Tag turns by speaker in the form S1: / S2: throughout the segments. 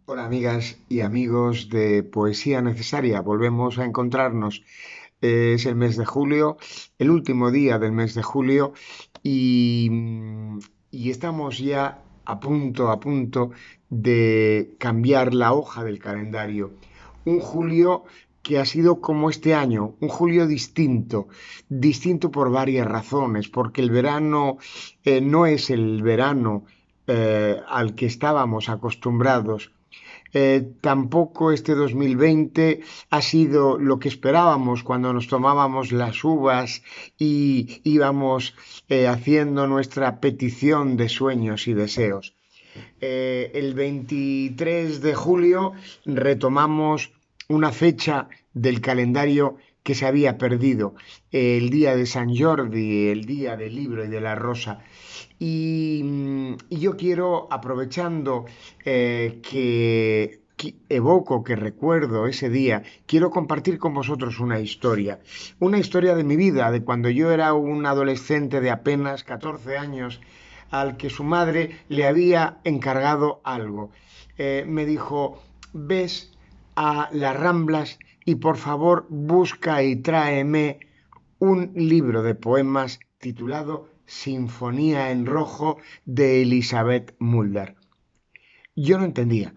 S1: Hola amigas y amigos de Poesía Necesaria, volvemos a encontrarnos. Es el mes de julio, el último día del mes de julio y estamos ya a punto de cambiar la hoja del calendario. Un julio que ha sido como este año, un julio distinto, distinto por varias razones, porque el verano no es el verano al que estábamos acostumbrados. Tampoco este 2020 ha sido lo que esperábamos cuando nos tomábamos las uvas y íbamos haciendo nuestra petición de sueños y deseos. El 23 de julio retomamos una fecha del calendario que se había perdido, el día de San Jordi, el día del libro y de la rosa. Y yo quiero, aprovechando que evoco, que recuerdo ese día, quiero compartir con vosotros una historia de mi vida, de cuando yo era un adolescente de apenas 14 años, al que su madre le había encargado algo. Me dijo, ves a las Ramblas y por favor busca y tráeme un libro de poemas titulado Sinfonía en Rojo de Elizabeth Mulder. Yo no entendía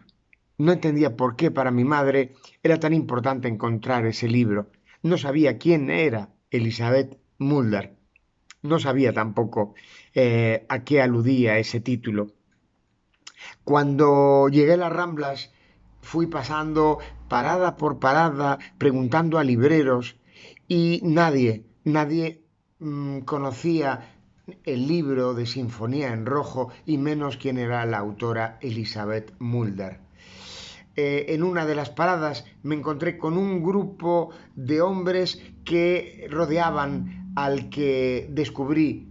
S1: por qué para mi madre era tan importante encontrar ese libro. No sabía quién era Elizabeth Mulder. No sabía tampoco a qué aludía ese título. Cuando llegué a las Ramblas, fui pasando parada por parada, preguntando a libreros y nadie conocía el libro de Sinfonía en Rojo y menos quién era la autora Elizabeth Mulder. En una de las paradas me encontré con un grupo de hombres que rodeaban al que descubrí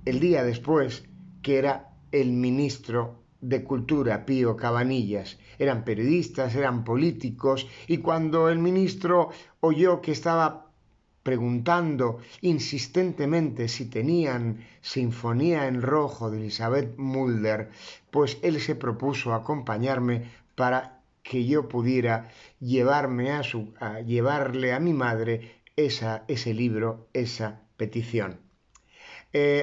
S1: el día después que era el ministro de Cultura, Pío Cabanillas. Eran periodistas, eran políticos, y cuando el ministro oyó que estaba preguntando insistentemente si tenían Sinfonía en Rojo de Elizabeth Mulder, pues él se propuso acompañarme para que yo pudiera llevarle a mi madre ese libro, esa petición.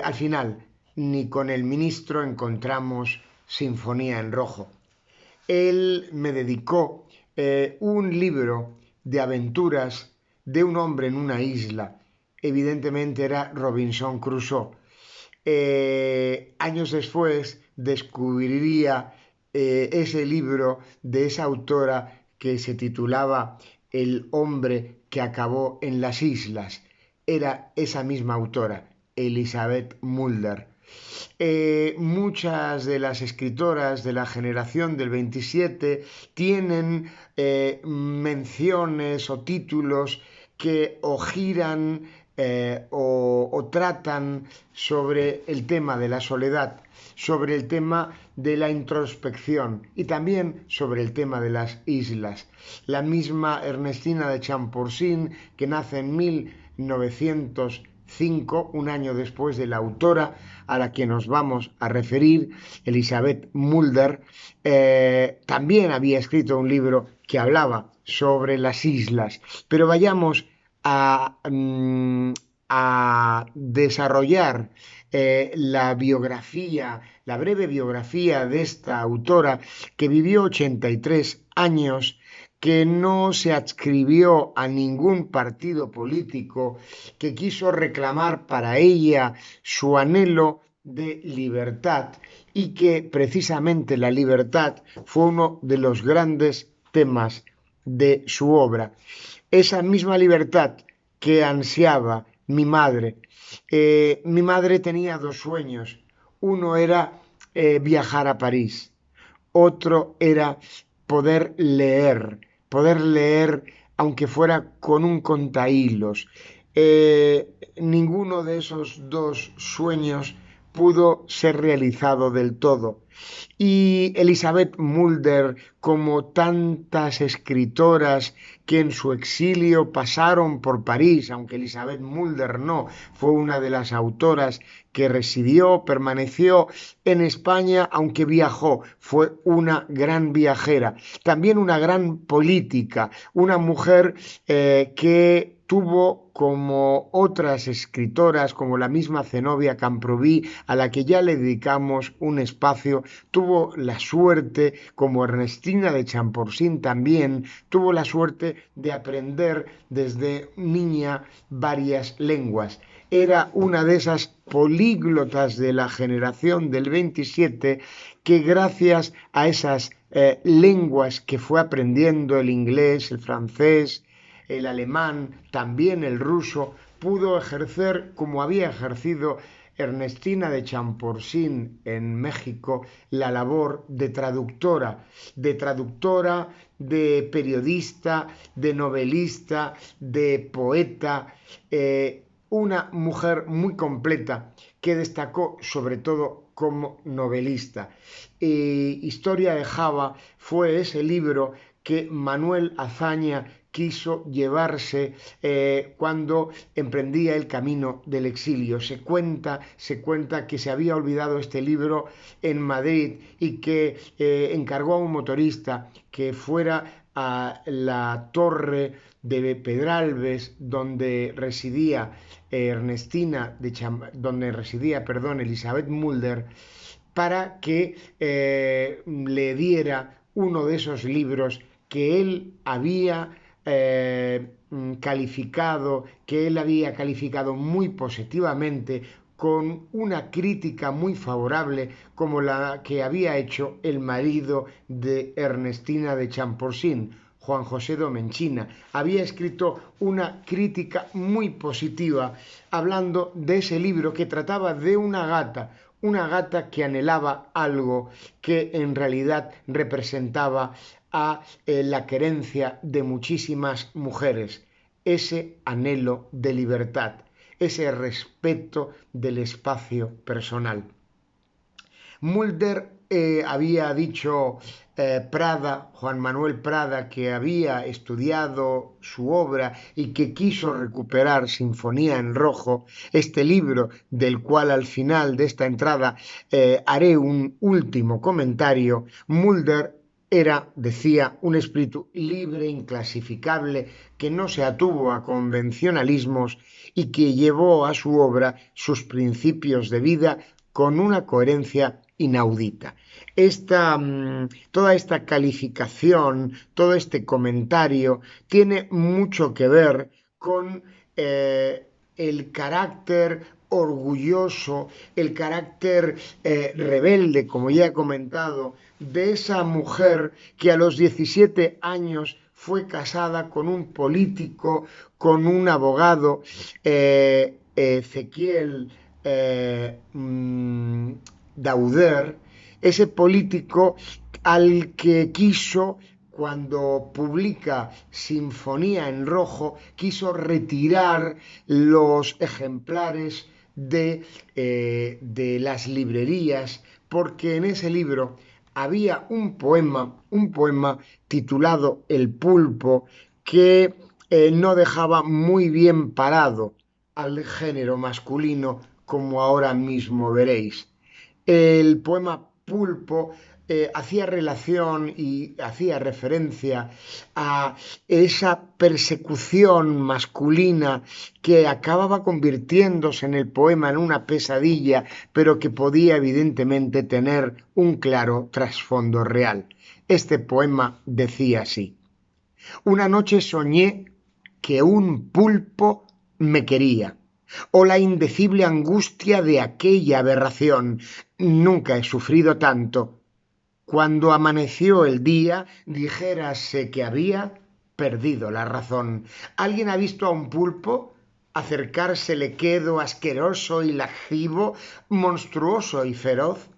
S1: Al final, ni con el ministro encontramos Sinfonía en Rojo. Él me dedicó un libro de aventuras de un hombre en una isla. Evidentemente era Robinson Crusoe. Años después descubriría ese libro de esa autora que se titulaba El hombre que acabó en las islas. Era esa misma autora, Elizabeth Mulder. Muchas de las escritoras de la generación del 27 tienen menciones o títulos que o giran o tratan sobre el tema de la soledad, sobre el tema de la introspección y también sobre el tema de las islas. La misma Ernestina de Champursin, que nace en 1905, un año después de la autora a la que nos vamos a referir, Elizabeth Mulder, también había escrito un libro que hablaba sobre las islas. Pero vayamos a desarrollar la biografía, la breve biografía de esta autora que vivió 83 años, que no se adscribió a ningún partido político, que quiso reclamar para ella su anhelo de libertad y que precisamente la libertad fue uno de los grandes temas de su obra. Esa misma libertad que ansiaba mi madre. Mi madre tenía dos sueños. Uno era viajar a París, otro era poder leer aunque fuera con un contahilos. Ninguno de esos dos sueños pudo ser realizado del todo. Y Elizabeth Mulder, como tantas escritoras que en su exilio pasaron por París, aunque Elizabeth Mulder no, fue una de las autoras que residió, permaneció en España, aunque viajó, fue una gran viajera, también una gran política, una mujer que tuvo como otras escritoras, como la misma Zenobia Camprubí, a la que ya le dedicamos un espacio, tuvo la suerte, como Ernestina de Champorsin también, tuvo la suerte de aprender desde niña varias lenguas. Era una de esas políglotas de la generación del 27 que gracias a esas lenguas que fue aprendiendo, el inglés, el francés, el alemán, también el ruso, pudo ejercer como había ejercido Ernestina de Champorsin en México la labor de traductora, de periodista, de novelista, de poeta, una mujer muy completa que destacó sobre todo como novelista. Historia de Java fue ese libro que Manuel Azaña quiso llevarse cuando emprendía el camino del exilio. Se cuenta que se había olvidado este libro en Madrid y que encargó a un motorista que fuera a la torre de Pedralbes donde residía Elizabeth Mulder, para que le diera uno de esos libros que él había calificado muy positivamente, con una crítica muy favorable como la que había hecho el marido de Ernestina de Champorsin, Juan José Domenchina. Había escrito una crítica muy positiva hablando de ese libro que trataba de una gata que anhelaba algo que en realidad representaba a la querencia de muchísimas mujeres, ese anhelo de libertad, ese respeto del espacio personal. Mulder había dicho Juan Manuel Prada, que había estudiado su obra y que quiso recuperar Sinfonía en Rojo, este libro del cual al final de esta entrada haré un último comentario. Mulder era, decía, un espíritu libre, inclasificable, que no se atuvo a convencionalismos y que llevó a su obra sus principios de vida con una coherencia inaudita. Toda esta calificación, todo este comentario tiene mucho que ver con el carácter orgulloso, el carácter rebelde, como ya he comentado, de esa mujer que a los 17 años fue casada con un político, con un abogado, Ezequiel Dauder, ese político al que quiso, cuando publica Sinfonía en Rojo, quiso retirar los ejemplares de las librerías, porque en ese libro había un poema titulado El pulpo, que no dejaba muy bien parado al género masculino, como ahora mismo veréis. El poema Pulpo hacía relación y hacía referencia a esa persecución masculina que acababa convirtiéndose en el poema en una pesadilla, pero que podía evidentemente tener un claro trasfondo real. Este poema decía así: una noche soñé que un pulpo me quería, o la indecible angustia de aquella aberración. Nunca he sufrido tanto. Cuando amaneció el día, dijérase que había perdido la razón. ¿Alguien ha visto a un pulpo? Acercársele quedo asqueroso y lascivo, monstruoso y feroz.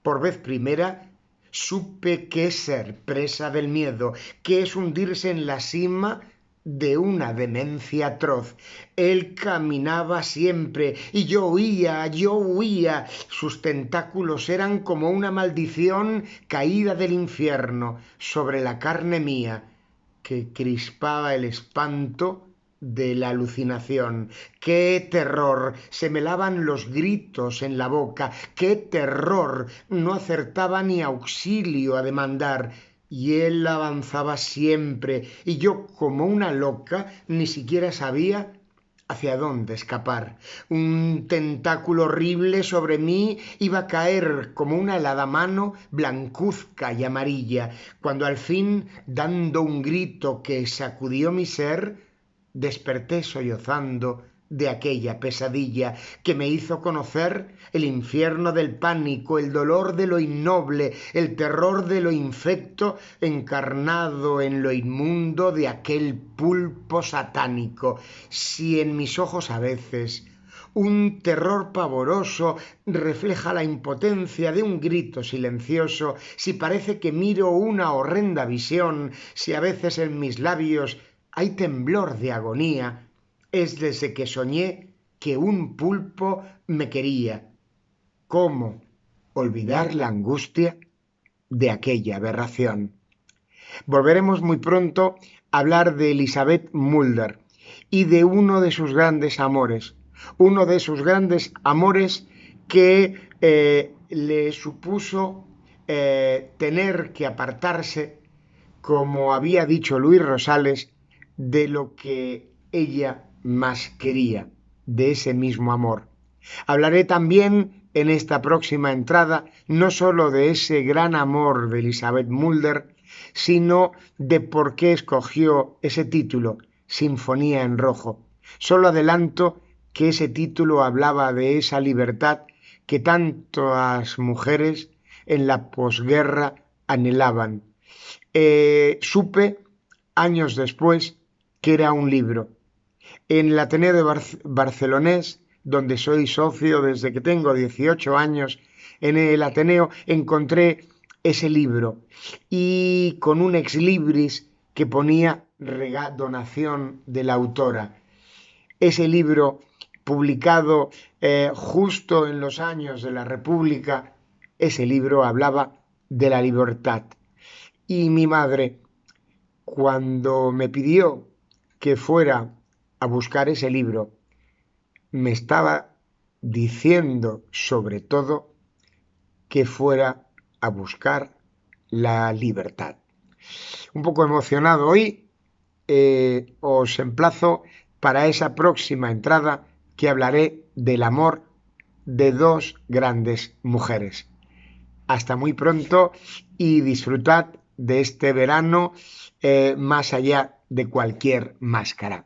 S1: Por vez primera supe qué es ser presa del miedo, qué es hundirse en la sima de una demencia atroz. Él caminaba siempre y yo huía. Sus tentáculos eran como una maldición caída del infierno sobre la carne mía, que crispaba el espanto de la alucinación. ¡Qué terror! Se me lavan los gritos en la boca. ¡Qué terror! No acertaba ni auxilio a demandar. Y él avanzaba siempre, y yo, como una loca, ni siquiera sabía hacia dónde escapar. Un tentáculo horrible sobre mí iba a caer como una helada mano blancuzca y amarilla, cuando al fin, dando un grito que sacudió mi ser, desperté sollozando de aquella pesadilla que me hizo conocer el infierno del pánico, el dolor de lo innoble, el terror de lo infecto encarnado en lo inmundo de aquel pulpo satánico. Si en mis ojos a veces un terror pavoroso refleja la impotencia de un grito silencioso, si parece que miro una horrenda visión, si a veces en mis labios hay temblor de agonía, es desde que soñé que un pulpo me quería. ¿Cómo olvidar la angustia de aquella aberración? Volveremos muy pronto a hablar de Elizabeth Mulder y de uno de sus grandes amores que le supuso tener que apartarse, como había dicho Luis Rosales, de lo que ella más quería, de ese mismo amor. Hablaré también en esta próxima entrada no sólo de ese gran amor de Elizabeth Mulder, sino de por qué escogió ese título, Sinfonía en Rojo. Solo adelanto que ese título hablaba de esa libertad que tantas mujeres en la posguerra anhelaban. Supe años después que era un libro. En el Ateneo de Barcelonés, donde soy socio desde que tengo 18 años, en el Ateneo encontré ese libro y con un ex libris que ponía donación de la autora. Ese libro, publicado justo en los años de la República, ese libro hablaba de la libertad. Y mi madre, cuando me pidió que fuera a buscar ese libro, me estaba diciendo sobre todo que fuera a buscar la libertad. Un poco emocionado hoy, os emplazo para esa próxima entrada que hablaré del amor de dos grandes mujeres. Hasta muy pronto y disfrutad de este verano más allá de cualquier máscara.